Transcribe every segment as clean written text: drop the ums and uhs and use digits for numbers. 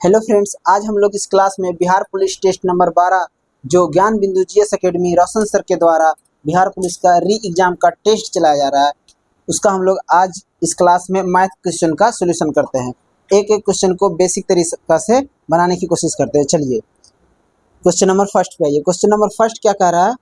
Hello friends, आज हम लोग इस क्लास में बिहार पुलिस टेस्ट नंबर 12 जो ज्ञान बिंदु जीएस एकेडमी रोशन सर के द्वारा बिहार पुलिस का री एग्ज़ाम का टेस्ट चलाया जा रहा है, उसका हम लोग आज इस क्लास में मैथ क्वेश्चन का सोल्यूशन करते हैं। एक एक क्वेश्चन को बेसिक तरीका से बनाने की कोशिश करते हैं। चलिए क्वेश्चन नंबर फर्स्ट पे आइए। क्वेश्चन नंबर फर्स्ट क्या कह रहा है?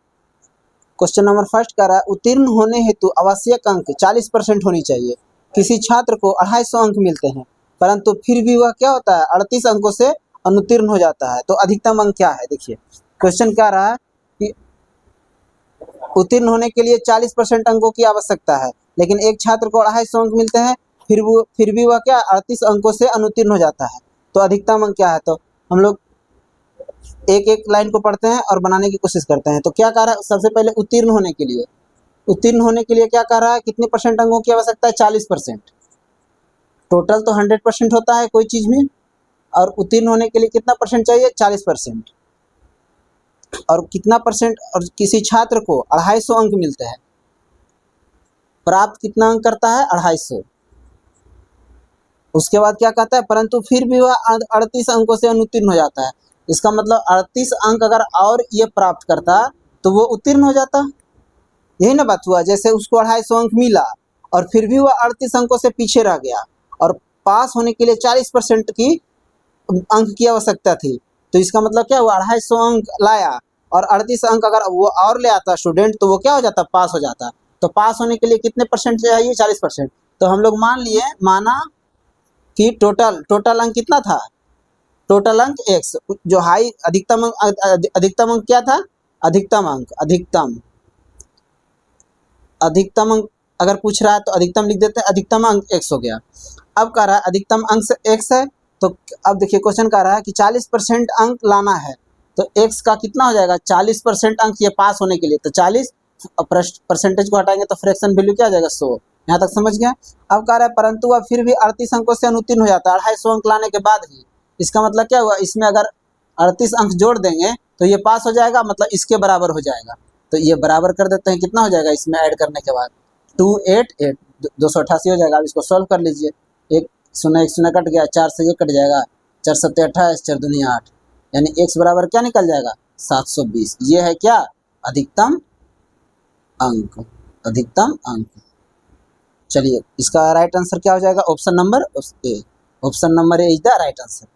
क्वेश्चन नंबर फर्स्ट कह रहा है उत्तीर्ण होने हेतु आवश्यक अंक 40% होनी चाहिए। किसी छात्र को 250 अंक मिलते हैं, परंतु फिर भी वह क्या होता है 38 अंकों से अनुत्तीर्ण हो जाता है, तो अधिकतम अंक क्या है? देखिए क्वेश्चन क्या रहा है कि उत्तीर्ण होने के लिए 40% अंकों की आवश्यकता है, लेकिन एक छात्र को 250 अंक मिलते हैं, फिर भी वह क्या 38 अंकों से अनुत्तीर्ण हो जाता है, तो अधिकतम अंक क्या है? तो हम लोग एक एक लाइन को पढ़ते हैं और बनाने की कोशिश करते हैं। तो क्या कह रहा है? सबसे पहले उत्तीर्ण होने के लिए क्या कह रहा है? कितने परसेंट अंकों की आवश्यकता है? 40%। टोटल तो 100% होता है कोई चीज़ में, और उत्तीर्ण होने के लिए कितना परसेंट चाहिए? 40%। और कितना परसेंट? और किसी छात्र को 250 अंक मिलते हैं, प्राप्त कितना अंक करता है? 250। उसके बाद क्या कहता है? परंतु फिर भी वह 38 अंकों से अनुत्तीर्ण हो जाता है। इसका मतलब 38 अंक अगर और ये प्राप्त करता तो वो उत्तीर्ण हो जाता। यही ना बात हुआ। जैसे उसको 250 अंक मिला और फिर भी वह 38 अंकों से पीछे रह गया, और पास होने के लिए 40% की अंक की आवश्यकता थी, तो इसका मतलब क्या हुआ? 250 अंक लाया और 38 अंक अगर वो और ले आता स्टूडेंट, तो वो क्या हो जाता? पास हो जाता। तो पास होने के लिए कितने परसेंट चाहिए? 40%। तो हम लोग माना कि टोटल अंक कितना था? टोटल अंक x, जो हाई अधिकतम अंक क्या था? अधिकतम अंक अगर पूछ रहा है तो अधिकतम लिख देते हैं, अधिकतम अंक x हो गया। अब कह रहा है अधिकतम अंक से x है, तो अब देखिए क्वेश्चन कह रहा है कि 40% अंक लाना है, तो x का कितना हो जाएगा? 40% अंक ये पास होने के लिए, तो 40 परसेंटेज को हटाएंगे तो फ्रैक्शन वैल्यू क्या आ जाएगा? 100। यहाँ तक समझ गया? अब कह रहा है परंतु वह फिर भी 38 अंकों से अनुत्तीर्ण हो जाता है 250 अंक लाने के बाद भी। इसका मतलब क्या हुआ? इसमें अगर 38 अंक जोड़ देंगे तो ये पास हो जाएगा, मतलब इसके बराबर हो जाएगा। तो ये बराबर कर देते हैं, कितना हो जाएगा इसमें ऐड करने के बाद? 288, 288 हो जाएगा। अब इसको सॉल्व कर लीजिए। एक शून्य कट गया, 4 से ये कट जाएगा, 4 सत्ते 28, 4 दूनी 8, यानी x बराबर क्या निकल जाएगा? 720। ये है क्या? अधिकतम अंक। चलिए इसका राइट आंसर क्या हो जाएगा? Option number A. Option number A is the right answer.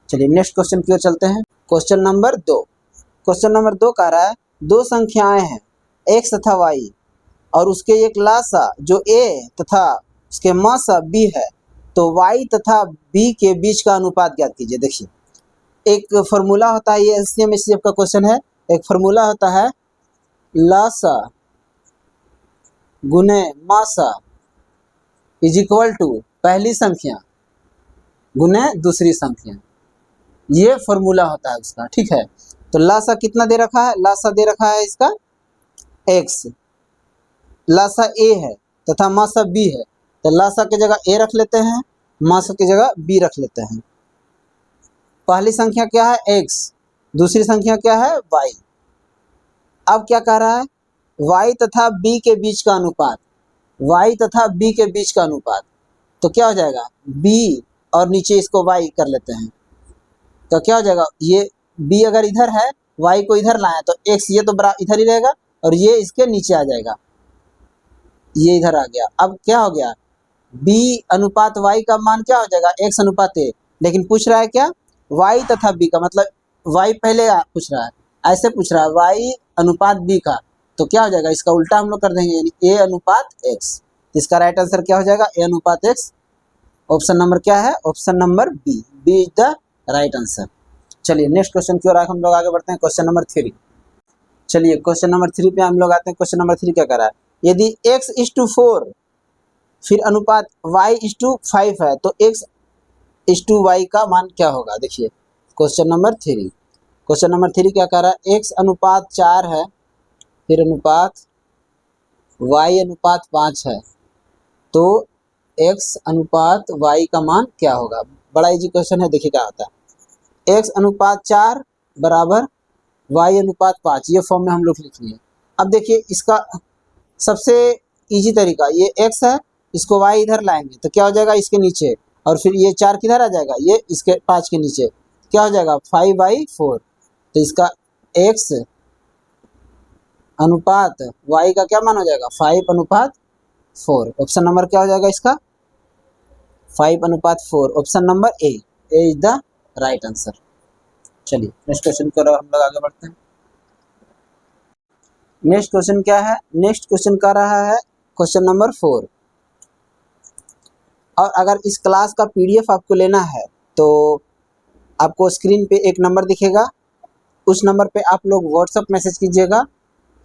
चलिए नेक्स्ट क्वेश्चन की ओर चलते हैं। क्वेश्चन नंबर 2 कह रहा है दो संख्याएं हैं x तथा y, और उसके एक लासा जो a तथा उसके मासा b है, तो y तथा b के बीच का अनुपात ज्ञात कीजिए। देखिए एक फॉर्मूला होता है, ये एससीएम एससीएफ का क्वेश्चन है। एक फॉर्मूला होता है लासा गुने मासा इज इक्वल टू पहली संख्या गुने दूसरी संख्या। ये फॉर्मूला होता है उसका, ठीक है। तो लासा कितना दे रखा है? लासा दे रखा है इसका x, लासा a है तथा मासा b है, तो लासा की जगह a रख लेते हैं, मासा की जगह b रख लेते हैं। पहली संख्या क्या है? x, दूसरी संख्या क्या है? y। अब क्या कह रहा है? y तथा b के बीच का अनुपात, y तथा b के बीच का अनुपात, तो क्या हो जाएगा? b और नीचे इसको y कर लेते हैं, तो क्या हो जाएगा? ये b अगर इधर है, y को इधर लाए तो x ये तो बड़ा इधर ही रहेगा, और ये इसके नीचे आ जाएगा, ये इधर आ गया। अब क्या हो गया? b अनुपात y का मान क्या हो जाएगा? x अनुपात a। लेकिन पूछ रहा है क्या? y तथा b का, मतलब y पहले पूछ रहा है, ऐसे पूछ रहा है y अनुपात b का, तो क्या हो जाएगा? इसका उल्टा हम लोग कर देंगे, यानी a अनुपात x। इसका राइट आंसर क्या हो जाएगा? a अनुपात x। ऑप्शन नंबर क्या है? Option number B is the right answer. चलिए नेक्स्ट क्वेश्चन की ओर हम लोग आगे बढ़ते हैं। Question number 3। चलिए क्वेश्चन नंबर 3 पे हम लोग आते हैं। क्वेश्चन नंबर 3 क्या कर रहा है? यदि x:4 फिर अनुपात y:5 है, तो x:y का मान क्या होगा? देखिए क्वेश्चन नंबर 3 क्या कह रहा है? x अनुपात 4 है, फिर अनुपात y अनुपात 5 है, तो x अनुपात y का मान क्या होगा? बड़ा इजी क्वेश्चन है, देखिए क्या होता है। x अनुपात 4 बराबर y अनुपात 5, ये फॉर्म में हम लोग लिख लिए। अब देखिए इसका सबसे इजी तरीका, ये x है, इसको y इधर लाएंगे तो क्या हो जाएगा? इसके नीचे, और फिर ये 4 किधर आ जाएगा, ये इसके 5 के नीचे क्या हो जाएगा 5/4। तो इसका x अनुपात y का क्या मान हो जाएगा 5/4। ऑप्शन नंबर क्या हो जाएगा इसका 5/4। Option number A is the right answer. चलिए नेक्स्ट क्वेश्चन की ओर हम लोग आगे बढ़ते हैं। नेक्स्ट क्वेश्चन क्या है, नेक्स्ट क्वेश्चन का रहा है क्वेश्चन नंबर 4। और अगर इस क्लास का पीडीएफ आपको लेना है तो आपको स्क्रीन पे एक नंबर दिखेगा, उस नंबर पे आप लोग व्हाट्सएप मैसेज कीजिएगा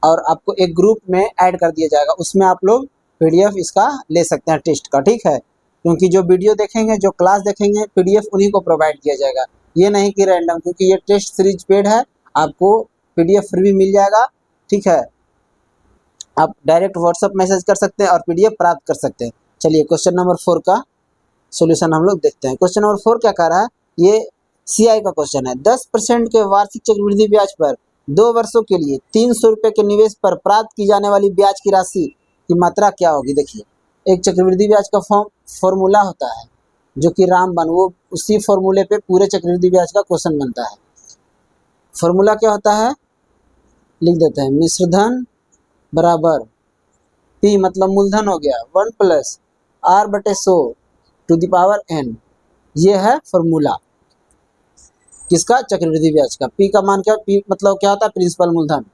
और आपको एक ग्रुप में ऐड कर दिया जाएगा, उसमें आप लोग पीडीएफ इसका ले सकते हैं टेस्ट का, ठीक है। क्योंकि जो वीडियो देखेंगे, जो क्लास देखेंगे, पीडीएफ उन्हीं को प्रोवाइड किया जाएगा, ये नहीं कि रैंडम, क्योंकि ये टेस्ट सीरीज पेड है, आपको पीडीएफ फ्री भी मिल जाएगा, ठीक है। आप डायरेक्ट व्हाट्सएप मैसेज कर सकते हैं और पीडीएफ प्राप्त कर सकते हैं। चलिए क्वेश्चन नंबर 4 का सॉल्यूशन हम लोग देखते हैं। क्वेश्चन नंबर 4 क्या कह रहा है, ये सीआई का क्वेश्चन है। 10% के वार्षिक चक्रवृद्धि ब्याज पर 2 वर्षों के लिए 300 रुपये के निवेश पर प्राप्त की जाने वाली ब्याज की राशि की मात्रा क्या होगी। देखिए, एक चक्रवृद्धि ब्याज का फॉर्मूला होता है जो कि रामबन, वो उसी फॉर्मूले पे पूरे चक्रवृद्धि ब्याज का क्वेश्चन बनता है। फॉर्मूला क्या होता है, लिख देते हैं, मिश्र धन बराबर पी मतलब मूलधन हो गया 1 + r/100 to the power n। ये है फॉर्मूला किसका, चक्रवृद्धि ब्याज का। पी का मान क्या, पी मतलब क्या होता है प्रिंसिपल मूलधन,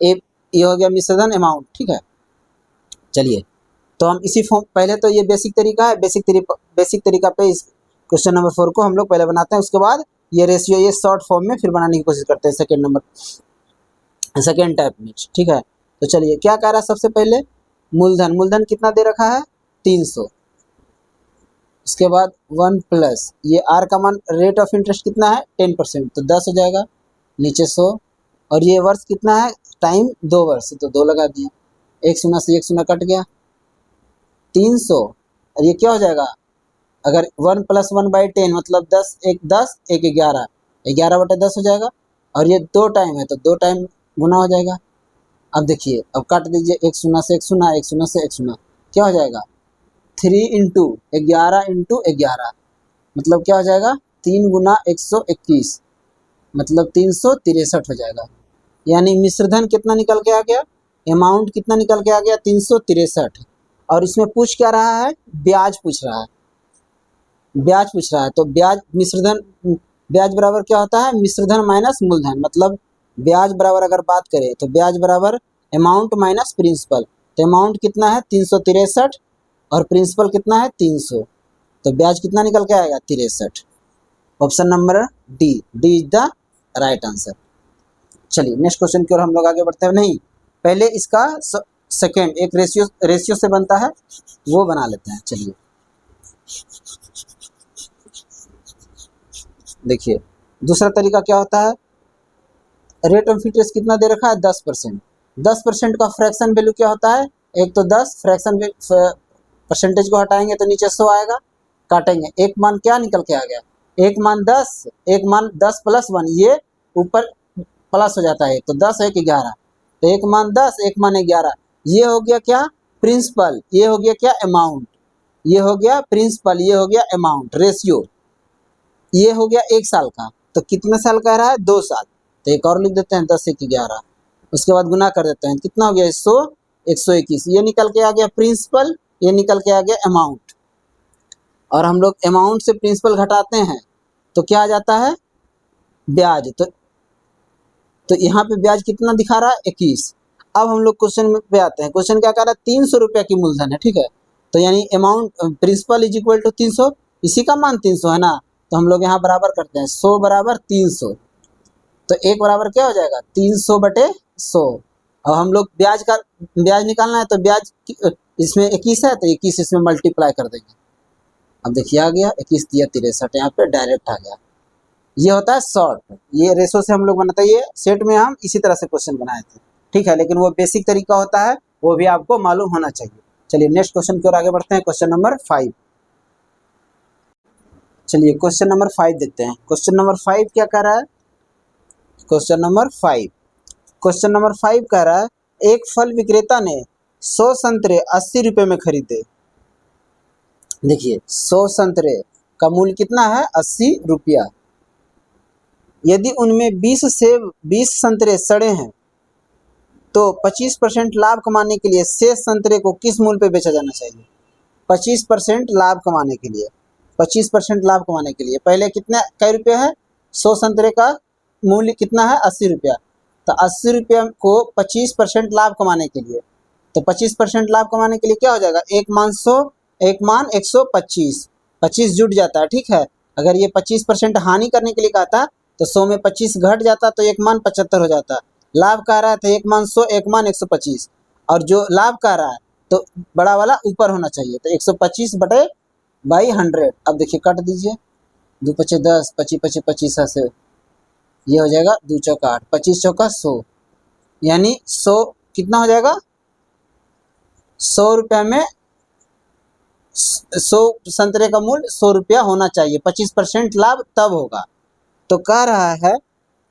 ये हो गया मिश्रधन अमाउंट, ठीक है। चलिए तो हम इसी फॉर्म, पहले तो ये बेसिक तरीका है, बेसिक तरीका पे इस क्वेश्चन नंबर 4 को हम लोग पहले बनाते हैं, उसके बाद ये रेशियो ये शॉर्ट फॉर्म में फिर बनाने की कोशिश करते हैं सेकेंड टाइप में, ठीक है। तो चलिए क्या कह रहा है, सबसे पहले मूलधन कितना दे रखा है 300, उसके बाद 1 + ये r का मान, रेट ऑफ इंटरेस्ट कितना है 10%, तो 10 हो जाएगा, नीचे 100, और ये वर्ष कितना है, टाइम 2 वर्ष, तो 2 लगा दिए, 1 शून्य से 1 शून्य कट गया, 300, और ये क्या हो जाएगा, अगर 1 + 1/10 मतलब 10 1 10 1 11, 11/10 हो जाएगा, और ये 2 टाइम है तो 2 टाइम गुना हो जाएगा। अब देखिए, अब काट दीजिए, 1 शून्य से 1 शून्य, 1 शून्य से 1 शून्य, क्या हो जाएगा 3 × 11 × 11, मतलब क्या हो जाएगा 3 × 121, मतलब 363 हो जाएगा। यानी मिश्रधन कितना निकल के आ गया, अमाउंट कितना निकल के आ गया 363। और इसमें पूछ क्या रहा है, ब्याज पूछ रहा है, ब्याज पूछ रहा है। तो ब्याज मिश्रधन, ब्याज बराबर क्या होता है, मिश्रधन माइनस मूलधन, मतलब ब्याज बराबर अगर बात करें तो ब्याज बराबर अमाउंट माइनस प्रिंसिपल। तो अमाउंट कितना है 363 और प्रिंसिपल कितना है 300, तो ब्याज कितना निकल के आएगा 63। Option number D is the right answer. चलिए नेक्स्ट क्वेश्चन की ओर हम लोग आगे बढ़ते हैं। नहीं, पहले इसका सेकेंड एक रेशियो से बनता है वो बना लेते हैं। चलिए देखिए, दूसरा तरीका क्या होता है, रेट ऑफ इंटरेस्ट कितना दे रखा है 10%। 10% का फ्रैक्शन वैल्यू क्या होता है, एक तो 10 फ्रैक्शन परसेंटेज को हटाएंगे तो नीचे 100 आएगा, काटेंगे, एक मान क्या निकल के आ गया, एक मान 10, एक मान 10 + 1, ये ऊपर प्लस हो जाता है, तो 10 1 11, तो एक मान 10 एक मान 11, ये हो गया क्या प्रिंसिपल, ये हो गया क्या अमाउंट, ये हो गया प्रिंसिपल, ये हो गया अमाउंट, रेशियो ये हो गया 1 साल का, तो कितने साल कह रहा है 2 साल, तो एक और लिख देते हैं 10 1 11, उसके बाद गुना कर देते हैं, कितना हो गया 100 121, ये निकल के आ गया प्रिंसिपल, ये निकल के आ गया अमाउंट। और हम लोग अमाउंट से प्रिंसिपल घटाते हैं तो क्या आ जाता है ब्याज, तो यहाँ पे ब्याज कितना दिखा रहा है 21। अब हम लोग क्वेश्चन में पे आते हैं, क्वेश्चन क्या कह रहा है 300 रुपये की मूलधन है, ठीक है, तो यानी amount principal is equal to 300, इसी का मान 300 है ना, तो हम लोग यहाँ बराबर करते हैं 100 = 300, तो एक बराबर क्या हो जाएगा 300/100। और हम लोग ब्याज निकालना है तो ब्याज इसमें 21 है तो 21 इसमें मल्टीप्लाई कर देंगे। अब देखिए आ गया 21 दिया 63, यहाँ पे डायरेक्ट आ गया। ये होता है शॉर्ट, ये रेशो से हम लोग बनाते हैं, ये सेट में हम इसी तरह से क्वेश्चन बनाए थे, ठीक है, लेकिन वो बेसिक तरीका होता है, वो भी आपको मालूम होना चाहिए। चलिए नेक्स्ट क्वेश्चन की ओर आगे बढ़ते हैं, क्वेश्चन नंबर 5। चलिए क्वेश्चन नंबर 5 देखते हैं। क्वेश्चन नंबर 5 क्या कह रहा है, क्वेश्चन नंबर 5 कह रहा है एक फल विक्रेता ने 100 संतरे 80 रुपये में खरीदे। देखिए 100 संतरे का मूल्य कितना है 80 रुपया। यदि उनमें 20 संतरे सड़े हैं तो 25% लाभ कमाने के लिए शेष संतरे को किस मूल्य पे बेचा जाना चाहिए? 25% लाभ कमाने के लिए, 25% लाभ कमाने के लिए पहले कितने कई रुपये है? 100 संतरे का मूल्य कितना है 80 रुपया। तो 80 रुपया को 25% लाभ कमाने के लिए, तो 25% लाभ कमाने के लिए क्या हो जाएगा? एक मान 100, एक मान 125, 25 जुट जाता है, ठीक है। अगर ये 25% हानि करने के लिए कहता तो 100 में 25 घट जाता तो एक मान 75 हो जाता। लाभ कह रहा है तो एक मान 100, एक मान 125, और जो लाभ कह रहा है तो बड़ा वाला ऊपर होना चाहिए, तो 125 बटे बाई 100। अब देखिए कट दीजिए, 2 पचे 10, 25 पचे 25 से ये हो जाएगा 2 चौका 8, 25 चौका 100, यानी 100 कितना हो जाएगा? 100 रुपया में 100 संतरे का मूल्य 100 रुपया होना चाहिए, 25% लाभ तब होगा। तो कह रहा है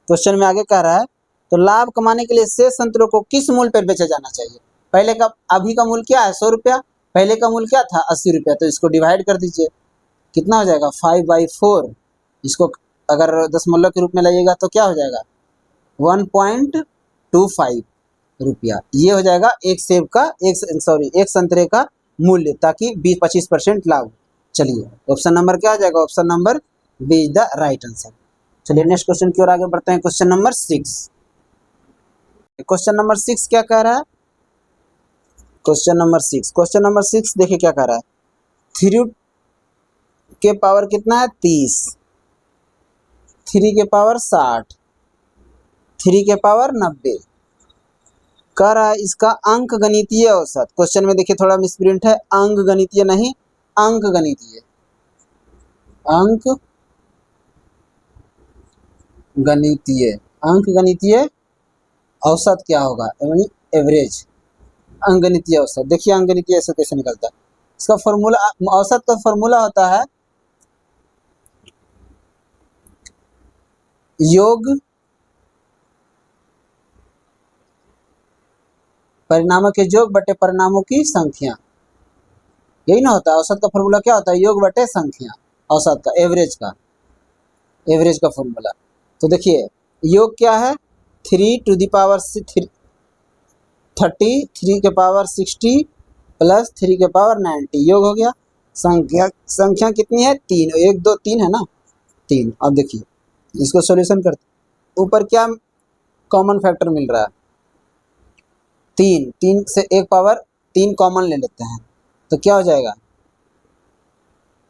क्वेश्चन में आगे कह रहा है तो लाभ कमाने के लिए शेष संतरों को किस मूल्य पर बेचा जाना चाहिए? पहले का अभी का मूल्य क्या है 100 रुपया, पहले का मूल्य क्या था 80 रुपया, तो इसको डिवाइड कर दीजिए, कितना हो जाएगा 5/4। इसको अगर दशमलव के रूप में लाइएगा तो क्या हो जाएगा 1.25 रुपया। ये हो जाएगा एक सेब का एक संतरे का मूल्य, ताकि 20-25% लाभ। चलिए ऑप्शन नंबर क्या हो जाएगा? Option number B is the right answer. चलिए नेक्स्ट क्वेश्चन की ओर आगे बढ़ते हैं। Question number 6। क्वेश्चन नंबर 6 क्या कह रहा है? क्वेश्चन नंबर 6 देखिए क्या कह रहा है। 3 के पावर कितना है 30, 3 के पावर 60, 3 के पावर 90। कह रहा है इसका अंक गणितीय औसत। क्वेश्चन में देखिए थोड़ा मिसप्रिंट है, अंक गणितीय नहीं अंक गणितीय, अंक गणितीय, अंक गणितीय औसत क्या होगा? यानी एवरेज। अंक गणितीय औसत, देखिए अंक गणितीय औसत कैसे निकलता है। इसका फॉर्मूला, औसत का फॉर्मूला होता है योग परिणामों के योग बटे परिणामों की संख्या, यही ना होता है। औसत का फॉर्मूला क्या होता है? योग बटे संख्या, औसत का, एवरेज का फॉर्मूला। तो देखिए योग क्या है 3 टू द पावर 30, 3 के पावर 60 प्लस 3 के पावर 90, योग हो गया। संख्या कितनी है 3, 1 2 3 है ना 3। अब देखिए इसको सॉल्यूशन करते, ऊपर क्या कॉमन फैक्टर मिल रहा है 3, 3 से एक पावर 3 कॉमन ले लेते हैं तो क्या हो जाएगा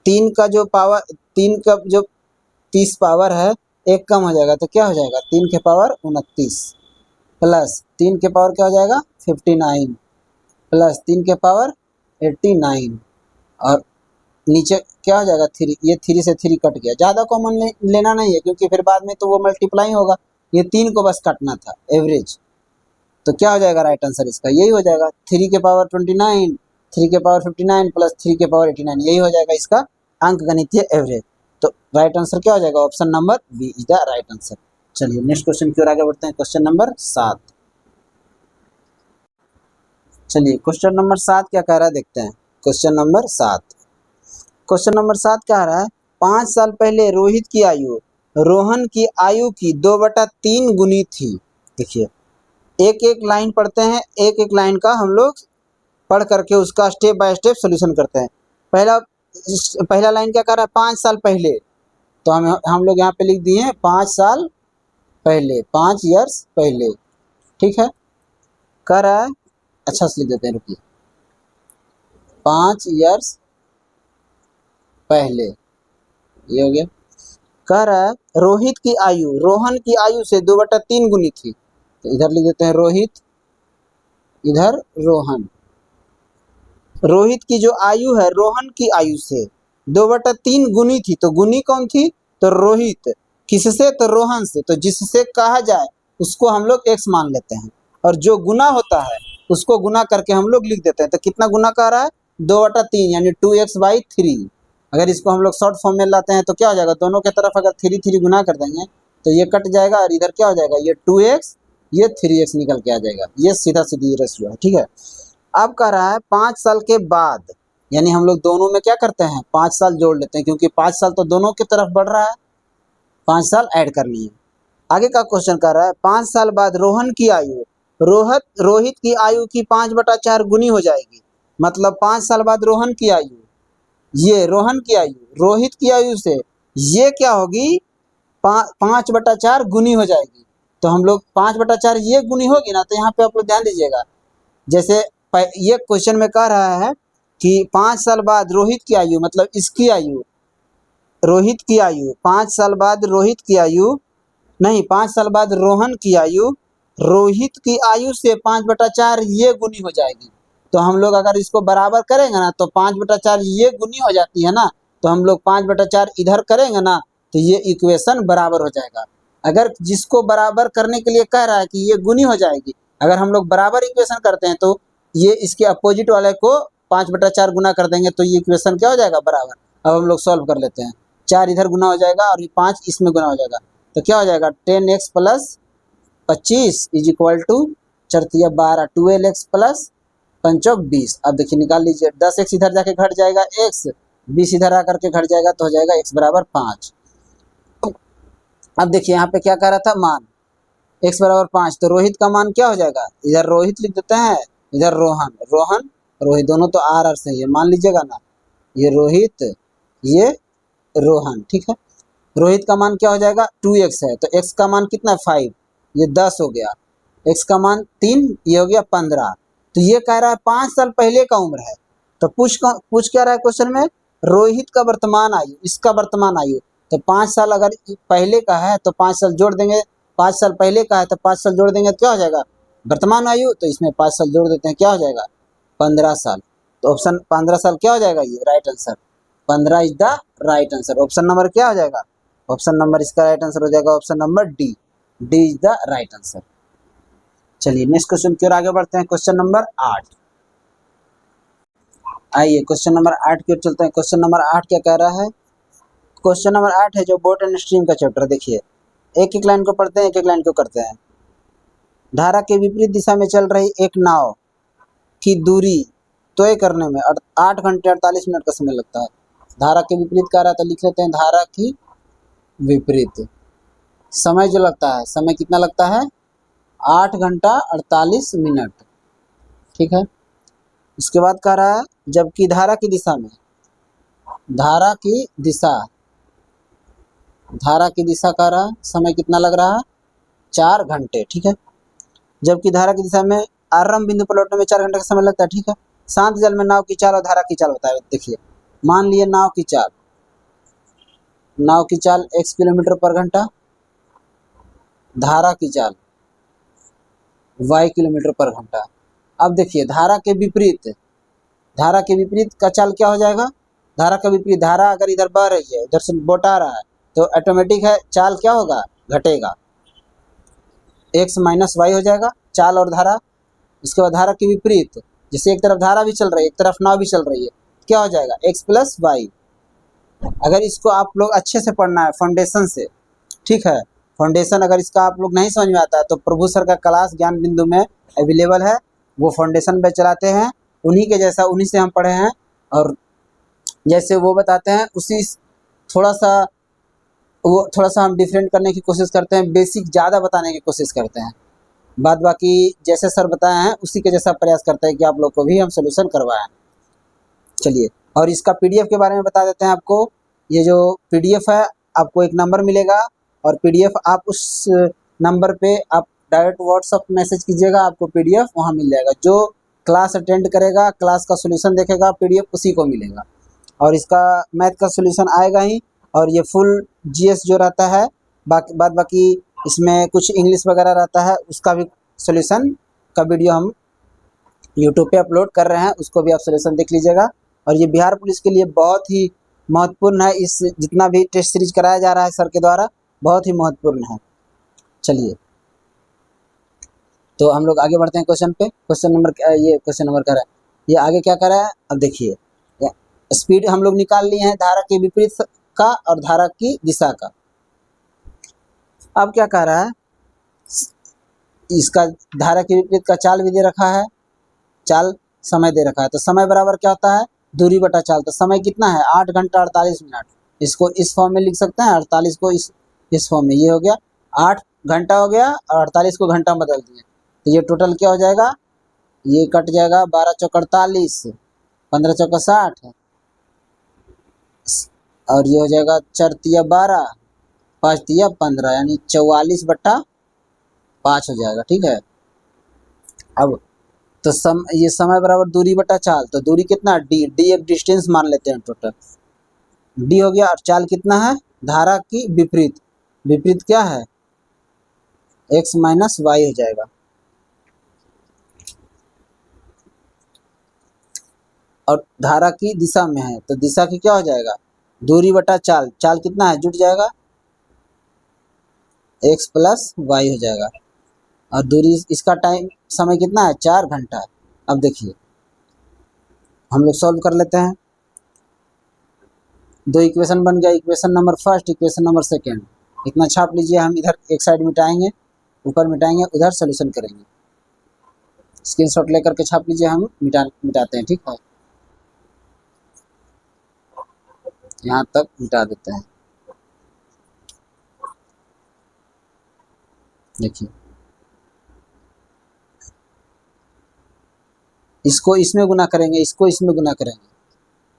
3 का जो पावर 3 का जो 30 पावर है एक कम हो जाएगा तो क्या हो जाएगा 3 के पावर 29 प्लस 3 के पावर क्या हो जाएगा 59 प्लस 3 के पावर 89, और नीचे क्या हो जाएगा 3, ये 3 से 3 कट गया, ज़्यादा कॉमन लेना नहीं है क्योंकि फिर बाद में तो वो मल्टीप्लाई होगा, ये 3 को बस काटना था एवरेज। तो क्या हो जाएगा राइट आंसर इसका? यही हो जाएगा 3 के पावर 29, 3 के पावर 59 प्लस 3 के पावर 89, यही हो जाएगा इसका अंक गणितीय एवरेज। तो राइट आंसर क्या हो जाएगा? Option number B is the right answer. चलिए नेक्स्ट क्वेश्चन की ओर आगे बढ़ते हैं। Question number 7। चलिए क्वेश्चन नंबर 7 क्या कह रहा है देखते हैं। क्वेश्चन नंबर 7 क्या रहा है 5 साल पहले रोहित की आयु रोहन की आयु की 2/3 गुनी थी। देखिए एक एक लाइन पढ़ते हैं, एक एक लाइन का हम लोग पढ़ करके उसका स्टेप बाय स्टेप सोल्यूशन करते हैं। पहला लाइन क्या कर रहा है 5 साल पहले, तो हम लोग यहाँ पे लिख दिए हैं 5 साल पहले, 5 ईयर्स पहले, ठीक है। कर रहा है अच्छा से लिख देते हैं, रुकिए 5 ईयर्स पहले, ये हो गया। कह रहा है रोहित की आयु रोहन की आयु से 2/3 गुनी थी, तो इधर लिख देते हैं रोहित, इधर रोहन। रोहित की जो आयु है रोहन की आयु से 2/3 गुनी थी, तो गुनी कौन थी? तो रोहित। किससे? तो रोहन से। तो जिससे कहा जाए उसको हम लोग x मान लेते हैं, और जो गुना होता है उसको गुना करके हम लोग लिख देते हैं। तो कितना गुना कह रहा है 2/3 यानी 2x/3। अगर इसको हम लोग शॉर्ट फॉर्म में लाते हैं तो क्या हो जाएगा, दोनों के तरफ अगर 3 गुना कर देंगे तो ये कट जाएगा, और इधर क्या हो जाएगा ये 2x ये 3x निकल के आ जाएगा। ये सीधा सीधी रेशियो है, ठीक है। अब कह रहा है 5 साल के बाद यानी हम लोग दोनों में क्या करते हैं 5 साल जोड़ लेते हैं, क्योंकि 5 साल तो दोनों की तरफ बढ़ रहा है, 5 साल ऐड करनी है। आगे का क्वेश्चन कर रहा है 5 साल बाद रोहन की आयु रोहित की आयु की 5/4 गुनी हो जाएगी। मतलब 5 साल बाद रोहन की आयु, ये रोहन की आयु रोहित की आयु से ये क्या होगी 5/4 गुनी हो जाएगी। तो हम लोग 5/4 ये गुनी होगी ना, तो यहाँ पे आप लोग ध्यान दीजिएगा। जैसे ये क्वेश्चन में कह रहा है कि 5 साल बाद रोहित की आयु, मतलब इसकी आयु, रोहित की आयु 5 साल बाद रोहित की आयु नहीं 5 साल बाद रोहन की आयु रोहित की आयु से 5/4 ये गुनी हो जाएगी। तो हम लोग अगर इसको बराबर करेंगे ना, तो 5/4 ये गुनी हो जाती है ना, तो हम लोग 5/4 इधर करेंगे ना, तो ये इक्वेशन बराबर हो जाएगा। अगर जिसको बराबर करने के लिए कह रहा है कि ये गुनी हो जाएगी, अगर हम लोग बराबर इक्वेशन करते हैं तो ये इसके अपोजिट वाले को 5/4 गुना कर देंगे, तो ये इक्वेशन क्या हो जाएगा बराबर। अब हम लोग सॉल्व कर लेते हैं, 4 इधर गुना हो जाएगा और ये 5 इसमें गुना हो जाएगा, तो क्या हो जाएगा 10x + 25 is equal to 4 12 12x + 5 20। अब देखिए निकाल लीजिए, 10x इधर जाके घट जाएगा x, 20 इधर आकर के घट जाएगा तो हो जाएगा x बराबर 5। अब देखिए यहाँ पे क्या कह रहा था मान x बराबर 5, तो रोहित का मान क्या हो जाएगा, इधर रोहित लिख देते हैं, इधर रोहन रोहित दोनों तो आर से ही है, मान लीजिएगा ना, ये रोहित ये रोहन, ठीक है। रोहित का मान क्या हो जाएगा 2x है, तो x का मान कितना है 5, ये 10 हो गया, x का मान 3, ये हो गया 15। तो ये कह रहा है 5 साल पहले का उम्र है। तो पूछ क्या रहा है क्वेश्चन में, रोहित का वर्तमान आयु, इसका वर्तमान आयु, तो 5 साल अगर पहले का है तो 5 साल जोड़ देंगे, 5 साल पहले का है तो 5 साल जोड़ देंगे तो क्या हो जाएगा वर्तमान आयु, तो इसमें 5 साल जोड़ देते हैं, क्या हो जाएगा 15 साल। तो ऑप्शन 15 साल क्या हो जाएगा, ये right answer 15 is the right answer. Option number क्या हो जाएगा, ऑप्शन नंबर इसका राइट आंसर हो जाएगा option number D, D is the right answer. चलिए नेक्स्ट क्वेश्चन की ओर आगे बढ़ते हैं, क्वेश्चन नंबर 8। आइए क्वेश्चन नंबर 8 की ओर चलते हैं। क्वेश्चन नंबर 8 क्या कह रहा है, क्वेश्चन नंबर 8 है जो बोट एंड स्ट्रीम का चैप्टर। देखिए एक एक लाइन को पढ़ते हैं, एक एक लाइन को करते हैं। धारा के विपरीत दिशा में चल रही एक नाव की दूरी तय करने में 8 घंटे 48 मिनट का समय लगता है। धारा के विपरीत कह रहा था, लिख लेते हैं धारा की विपरीत समय जो लगता है, समय कितना लगता है 8 घंटा 48 मिनट, ठीक है। इसके बाद कह रहा है जबकि धारा की दिशा में, धारा की दिशा कह रहा है समय कितना लग रहा है 4 घंटे, ठीक है। जबकि धारा की दिशा में आरंभ बिंदु पर लौटने में 4 घंटे का समय लगता है, ठीक है। शांत जल में नाव की चाल और धारा की चाल बताए। देखिए मान लिए नाव की चाल x किलोमीटर पर घंटा, धारा की चाल y किलोमीटर पर घंटा। अब देखिए धारा के विपरीत का चाल क्या हो जाएगा, धारा का विपरीत, धारा अगर इधर बह रही है, इधर से बोट आ रहा है, तो ऑटोमेटिक है चाल क्या होगा घटेगा, x - y हो जाएगा चाल और धारा। इसके बाद धारा के विपरीत, जैसे एक तरफ धारा भी चल रही है, एक तरफ नाव भी चल रही है, क्या हो जाएगा x + y। अगर इसको आप लोग अच्छे से पढ़ना है फाउंडेशन से, ठीक है। फाउंडेशन अगर इसका आप लोग नहीं समझ में आता है तो प्रभु सर का क्लास ज्ञान बिंदु में अवेलेबल है, वो फाउंडेशन पे चलाते हैं, उन्हीं के जैसा उन्हीं से हम पढ़े हैं, और जैसे वो बताते हैं उसी थोड़ा सा हम डिफरेंट करने की कोशिश करते हैं, बेसिक ज़्यादा बताने की कोशिश करते हैं, बाद बाकी जैसे सर बताए हैं उसी के जैसा प्रयास करते हैं कि आप लोग को भी हम सोल्यूशन करवाएं। चलिए और इसका पीडीएफ के बारे में बता देते हैं आपको। ये जो पीडीएफ है आपको एक नंबर मिलेगा, और पीडीएफ आप उस नंबर पे आप डायरेक्ट व्हाट्सअप मैसेज कीजिएगा, आपको पीडीएफ वहाँ मिल जाएगा। जो क्लास अटेंड करेगा, क्लास का सोल्यूशन देखेगा, पीडीएफ उसी को मिलेगा। और इसका मैथ का सोल्यूशन आएगा ही, और ये फुल जीएस जो रहता है, बाकी इसमें कुछ इंग्लिश वगैरह रहता है, उसका भी सोल्यूशन का वीडियो हम यूट्यूब पे अपलोड कर रहे हैं, उसको भी आप सोल्यूशन देख लीजिएगा। और ये बिहार पुलिस के लिए बहुत ही महत्वपूर्ण है, इस जितना भी टेस्ट सीरीज कराया जा रहा है सर के द्वारा बहुत ही महत्वपूर्ण है। चलिए तो हम लोग आगे बढ़ते हैं क्वेश्चन पे। क्वेश्चन नंबर कर रहा है, ये आगे क्या कर रहा है, अब देखिए स्पीड हम लोग निकाल लिए हैं धारा के विपरीत का और धारा की दिशा का। अब क्या कह रहा है, इसका धारा के विपरीत का चाल भी दे रखा है, चाल समय दे रखा है, तो समय बराबर क्या होता है दूरी बटा चाल, तो समय कितना है 8 घंटा 48 मिनट। इसको इस फॉर्म में लिख सकते हैं, 48 को इस फॉर्म में। ये हो गया 8 घंटा हो गया और 48 को घंटा में बदल दिए, तो ये टोटल क्या हो जाएगा, ये कट जाएगा 12 चौक 48, 15 चौक 60 और ये हो जाएगा 4 तिया 12, 5 तिया 15, यानी 44/5 हो जाएगा। ठीक है, अब तो ये समय बराबर दूरी बटा चाल, तो दूरी कितना डी, डी एक डिस्टेंस मान लेते हैं टोटल, डी हो गया। और चाल कितना है, धारा की विपरीत, विपरीत क्या है x माइनस वाई हो जाएगा। और धारा की दिशा में है तो दिशा की क्या हो जाएगा, दूरी बटा चाल, चाल कितना है जुट जाएगा x प्लस वाई हो जाएगा। और दूरी, इसका टाइम समय कितना है 4 घंटा। अब देखिए हम लोग सॉल्व कर लेते हैं, दो इक्वेशन बन गया, equation number first, equation number second. इतना छाप लीजिए, हम इधर एक साइड मिटाएंगे, ऊपर मिटाएंगे, उधर सोल्यूशन करेंगे। स्क्रीनशॉट लेकर के छाप लीजिए, हम मिटाते हैं। ठीक है, यहाँ तक मिटा देते हैं। देखिए इसको इसमें गुना करेंगे, इसको इसमें गुना करेंगे,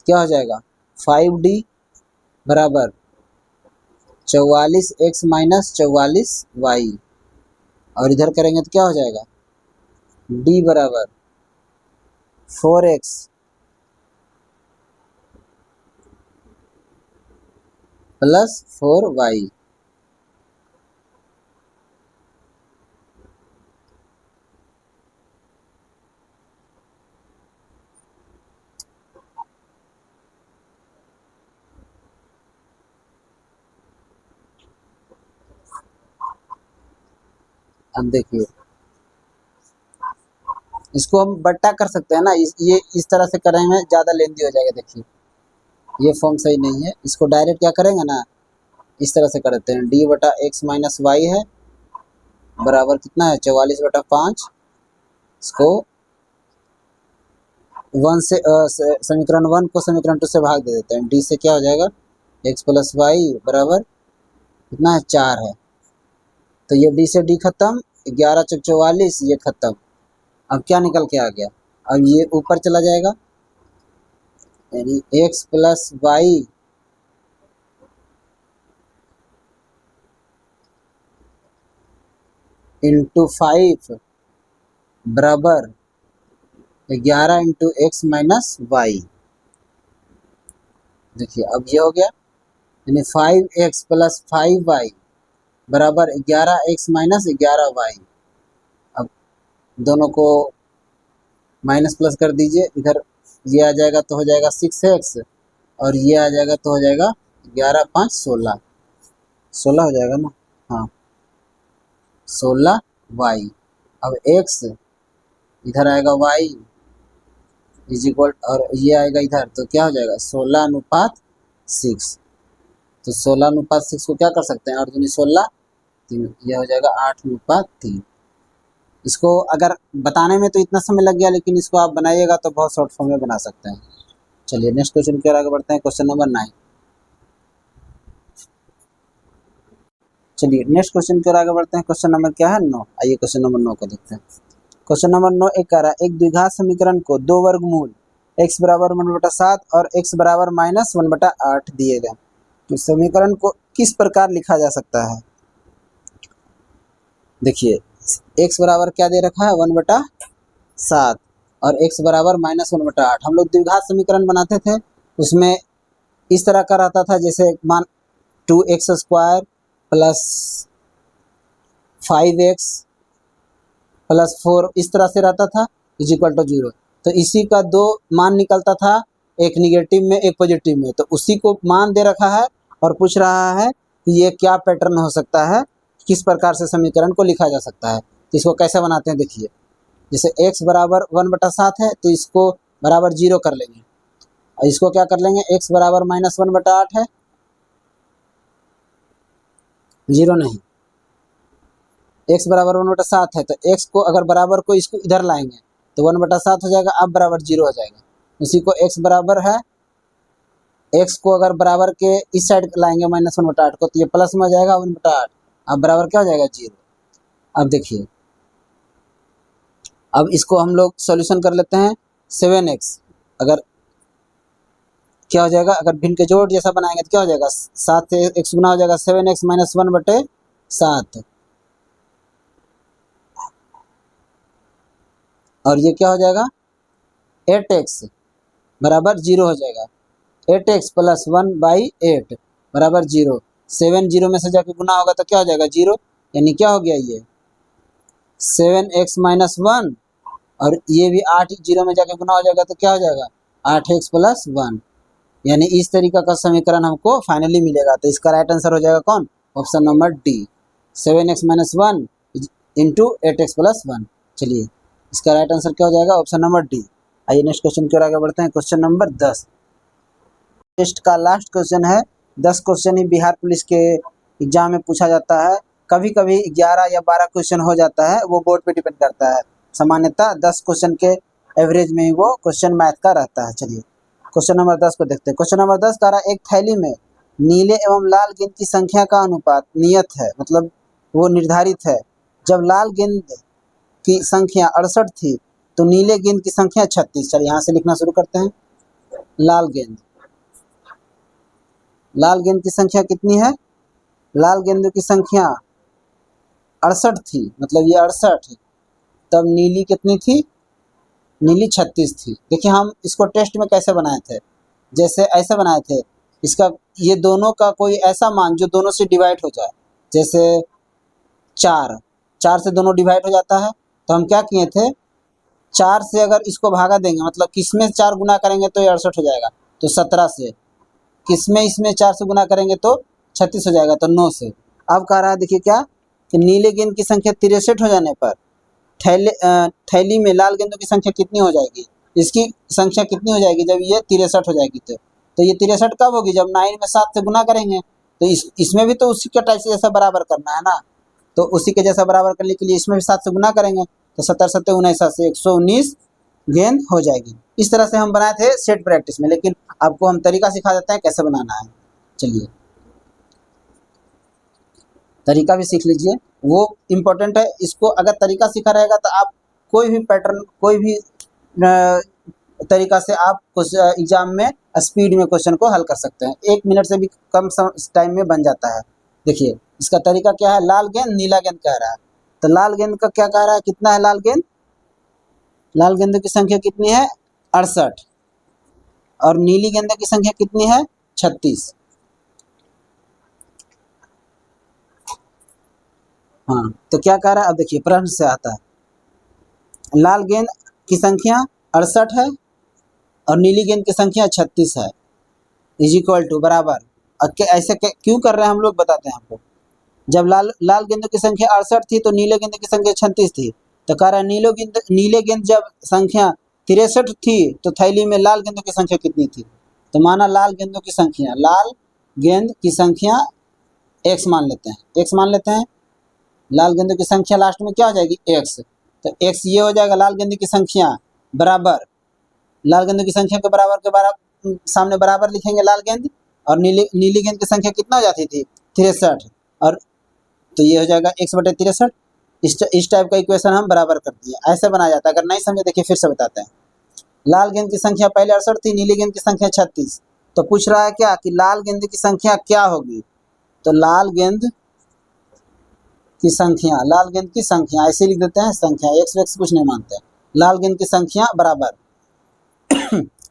क्या हो जाएगा 5d बराबर 44x माइनस 44y। और इधर करेंगे तो क्या हो जाएगा d बराबर 4x प्लस 4y। अब देखिए इसको हम बट्टा कर सकते हैं ना, ये इस तरह से करेंगे ज़्यादा लेंदी हो जाएगा। देखिए ये फॉर्म सही नहीं है, इसको डायरेक्ट क्या करेंगे ना, इस तरह से करते हैं, d बटा एक्स माइनस वाई है बराबर कितना है 44/5। इसको 1 से समीकरण 1 को समीकरण 2 से भाग दे देते हैं, d से क्या हो जाएगा x प्लस वाई बराबर कितना है 4 है। तो ये d से d खत्म, 11 चौक 44, ये खत्म। अब क्या निकल के आ गया, अब ये ऊपर चला जाएगा, यानी x प्लस वाई इंटू 5 बराबर 11 इंटू एक्स माइनस वाई। देखिए अब ये हो गया, यानी 5x प्लस 5y बराबर 11x माइनस 11y। अब दोनों को माइनस प्लस कर दीजिए, इधर ये आ जाएगा तो हो जाएगा 6x और ये आ जाएगा तो हो जाएगा 11 5 16, 16 हो जाएगा ना, हाँ 16y। अब x इधर आएगा y इज इक्वल, और ये आएगा इधर, तो क्या हो जाएगा 16:6। तो 16:6 को क्या कर सकते हैं, 8 दूनी 16, 3, यह हो जाएगा 8:3। इसको अगर बताने में तो इतना समय लग गया, लेकिन इसको आप बनाइएगा तो बहुत शॉर्ट फॉर्म में बना सकते हैं। चलिए नेक्स्ट क्वेश्चन की ओर आगे बढ़ते हैं, क्वेश्चन नंबर 9। चलिए नेक्स्ट क्वेश्चन की ओर आगे बढ़ते हैं, क्वेश्चन नंबर क्या है 9। आइए क्वेश्चन नंबर 9 को देखते हैं। क्वेश्चन नंबर 9 एक कह रहा है, एक द्विघात समीकरण को दो वर्गमूल x बराबर 1/7 और x बराबर माइनस 1/8 दिए गए, तो समीकरण को किस प्रकार लिखा जा सकता है। देखिए x बराबर क्या दे रखा है 1/7 और x बराबर माइनस 1/8। हम लोग द्विघात समीकरण बनाते थे, उसमें इस तरह का रहता था, जैसे मान 2x² प्लस 5x प्लस 4 इस तरह से रहता था, इज इक्वल टू 0। तो इसी का दो मान निकलता था, एक निगेटिव में एक पॉजिटिव में, तो उसी को मान दे रखा है और पूछ रहा है कि ये क्या पैटर्न हो सकता है, किस प्रकार से समीकरण को लिखा जा सकता है। तो इसको कैसे बनाते हैं, देखिए जैसे x बराबर 1/7 है तो इसको बराबर 0 कर लेंगे, और इसको क्या कर लेंगे x बराबर माइनस 1/8 है, 0 नहीं, x बराबर 1/7 है, तो x को अगर बराबर को इसको इधर लाएंगे तो 1/7 हो जाएगा, अब बराबर 0 हो जाएगा। उसी को x बराबर है, x को अगर बराबर के इस साइड लाएंगे -1/8 को, तो ये प्लस में हो जाएगा 1/8। अब बराबर क्या हो जाएगा 0। अब देखिए, अब इसको हम लोग सॉल्यूशन कर लेते हैं। 7x अगर क्या हो जाएगा, अगर भिन्न के जोड़ जैसा बनाएंगे तो क्या हो जाएगा, 7 से x गुना हो जाएगा 7x - 1/7। और ये क्या हो जाएगा 8x बराबर 0 हो जाएगा। 8x + 1/8 बराबर 0। 7 0 में से जाके गुना होगा तो क्या हो जाएगा 0, यानी क्या हो गया ये 7x - 1, और ये भी 8 0 में जाके गुना हो जाएगा तो क्या हो जाएगा 8x + 1, यानी इस तरीका का समीकरण हमको फाइनली मिलेगा। तो इसका राइट आंसर हो जाएगा कौन, option number D, 7x - 1 × 8x + 1। चलिए इसका राइट आंसर क्या हो जाएगा, ऑप्शन नंबर डी। आइए नेक्स्ट क्वेश्चन की ओर आगे बढ़ते हैं। क्वेश्चन नंबर 10 टेस्ट का लास्ट क्वेश्चन है। 10 क्वेश्चन ही बिहार पुलिस के एग्जाम में पूछा जाता है। कभी कभी 11 या 12 क्वेश्चन हो जाता है, वो बोर्ड पे डिपेंड करता है। सामान्यतः 10 क्वेश्चन के एवरेज में ही वो क्वेश्चन मैथ का रहता है। चलिए क्वेश्चन नंबर 10 को देखते हैं। क्वेश्चन नंबर 10 कह रहा है, एक थैली में नीले एवं लाल गेंद की संख्या का अनुपात नियत है, मतलब वो निर्धारित है। जब लाल गेंद की संख्या 68 थी तो नीले गेंद की संख्या 36। चलिए यहाँ से लिखना शुरू करते हैं। लाल गेंद की संख्या कितनी है, लाल गेंद की संख्या 68 थी, मतलब ये 68। तब नीली कितनी थी, नीली 36 थी। देखिए हम इसको टेस्ट में कैसे बनाए थे, जैसे ऐसे बनाए थे, इसका ये दोनों का कोई ऐसा मान जो दोनों से डिवाइड हो जाए, जैसे 4 से दोनों डिवाइड हो जाता है, तो हम क्या किए थे, 4 से अगर इसको भागा देंगे, मतलब किसमें 4 गुना करेंगे तो ये 68 हो जाएगा, तो 17 से, किसमें इसमें 4 से गुना करेंगे तो 36 हो जाएगा, तो 9 से। अब कह रहा है देखिए क्या, कि नीले गेंद की संख्या 63 हो जाने पर थैली में लाल गेंदों की संख्या कितनी हो जाएगी, इसकी संख्या कितनी हो जाएगी जब ये 63 हो जाएगी। तो ये 63 कब होगी, जब 9 में 7 से गुना करेंगे। तो इसमें भी तो उसी के टाइप से जैसा बराबर करना है ना, तो उसी के जैसा बराबर करने के लिए इसमें भी 7 से गुना करेंगे, तो 17 × 7 = 49 से 119 गेंद हो जाएगी। इस तरह से हम बनाए थे सेट प्रैक्टिस में, लेकिन आपको हम तरीका सिखा देते हैं कैसे बनाना है। चलिए तरीका भी सीख लीजिए, वो इम्पोर्टेंट है। इसको अगर तरीका सीखा रहेगा तो आप कोई भी पैटर्न, कोई भी तरीका से आप एग्जाम में स्पीड में क्वेश्चन को हल कर सकते हैं। 1 मिनट से भी कम टाइम में बन जाता है। देखिए इसका तरीका क्या है, लाल गेंद नीला गेंद कह रहा है, तो लाल गेंद का क्या कह रहा है, कितना है लाल गेंद, लाल गेंदों की संख्या कितनी है 68, और नीली गेंदों की संख्या कितनी है 36। हाँ तो क्या कह रहा है, अब देखिए प्रश्न से आता है, लाल गेंद की संख्या 68 है और नीली गेंद की संख्या 36 है, = बराबर। ऐसे क्यों कर रहे हैं हम लोग बताते हैं आपको। जब लाल गेंदों की संख्या 68 थी तो नीले गेंद की संख्या 36 थी, तो कह रहा है नीले गेंद जब संख्या 63 थी तो थैली में लाल गेंदों की संख्या कितनी थी। तो माना लाल गेंद की संख्या x मान लेते हैं, लाल गेंदों की संख्या लास्ट में क्या हो जाएगी x, तो x ये हो जाएगा लाल गेंद की संख्या बराबर, लाल गेंदों की संख्या के बराबर सामने बराबर लिखेंगे लाल गेंद, और नीली गेंद की संख्या कितना हो जाती थी 63, और तो ये हो जाएगा x/63। इस टाइप का इक्वेशन हम बराबर कर दिए। ऐसे बनाया जाता है। अगर नहीं समझे देखिए फिर से बताते हैं। लाल गेंद की संख्या पहले 68 थी, नीली गेंद की संख्या 36, तो पूछ रहा है क्या कि लाल गेंद की संख्या क्या होगी, तो लाल गेंद की संख्या ऐसे लिख देते हैं, संख्या x कुछ नहीं मानते हैं, लाल गेंद की संख्या बराबर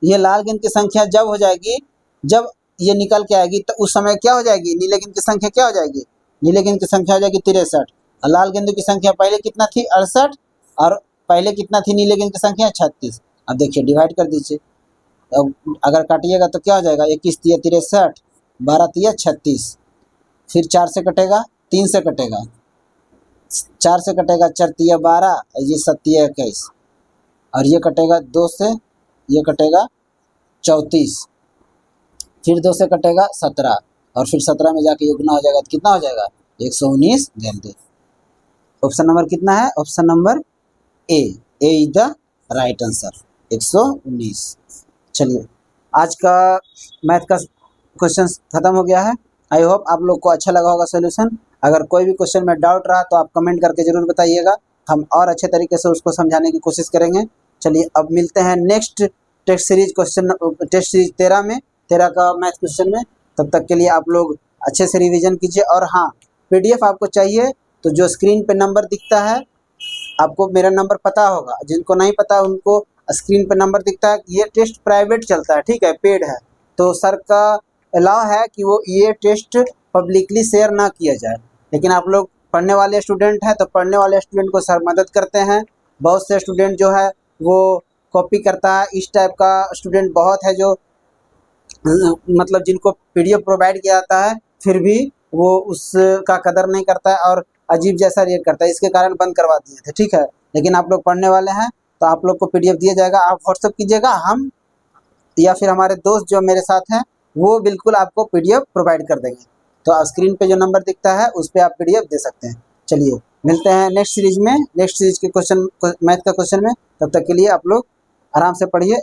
ये लाल गेंद की संख्या जब हो जाएगी, जब ये निकल के आएगी तो उस समय क्या हो जाएगी, नीले गेंद की संख्या क्या हो जाएगी, नीले गेंद की संख्या हो जाएगी 63, और लाल गेंद की संख्या पहले कितना थी 68, और पहले कितना थी नीले गेंद की संख्या 36। अब देखिए डिवाइड कर दीजिए, अब अगर काटिएगा तो क्या हो जाएगा, 21 × 63, 12 × 36, फिर 4 से कटेगा, 3 से कटेगा, 4 से कटेगा, 4 × 12, ये 7 × 21, और ये कटेगा 2 से, ये कटेगा 34, फिर 2 से कटेगा 17, और फिर 17 में जाके ये गुना हो जाएगा तो कितना हो जाएगा 119 गेंदे। ऑप्शन नंबर कितना है, option number A is the right answer, 119। चलिए, आज का मैथ का क्वेश्चन खत्म हो गया है। आई होप आप लोग को अच्छा लगा होगा सोल्यूशन। अगर कोई भी क्वेश्चन में डाउट रहा तो आप कमेंट करके ज़रूर बताइएगा, हम और अच्छे तरीके से उसको समझाने की कोशिश करेंगे। चलिए, अब मिलते हैं नेक्स्ट टेस्ट सीरीज 13 में, 13 का मैथ क्वेश्चन में। तब तक के लिए आप लोग अच्छे से रिवीजन कीजिए। और हाँ, PDF आपको चाहिए तो जो स्क्रीन पे नंबर दिखता है, आपको मेरा नंबर पता होगा, जिनको नहीं पता उनको स्क्रीन पे नंबर दिखता है। ये टेस्ट प्राइवेट चलता है, ठीक है, पेड है, तो सर का अलाउ है कि वो ये टेस्ट पब्लिकली शेयर ना किया जाए। लेकिन आप लोग पढ़ने वाले स्टूडेंट हैं तो पढ़ने वाले स्टूडेंट को सर मदद करते हैं। बहुत से स्टूडेंट जो है वो कॉपी करता है, इस टाइप का स्टूडेंट बहुत है जो मतलब जिनको PDF प्रोवाइड किया जाता है फिर भी वो उसका कदर नहीं करता है और अजीब जैसा रिएक्ट करता है, इसके कारण बंद करवा दिए थे, ठीक है। लेकिन आप लोग पढ़ने वाले हैं तो आप लोग को PDF दिया जाएगा, आप व्हाट्सअप कीजिएगा, हम या फिर हमारे दोस्त जो मेरे साथ हैं वो बिल्कुल आपको PDF प्रोवाइड कर देंगे। तो स्क्रीन पे जो नंबर दिखता है उस पर आप PDF दे सकते हैं। चलिए, मिलते हैं नेक्स्ट सीरीज में, नेक्स्ट सीरीज के क्वेश्चन मैथ का क्वेश्चन में। तब तक के लिए आप लोग आराम से पढ़िए।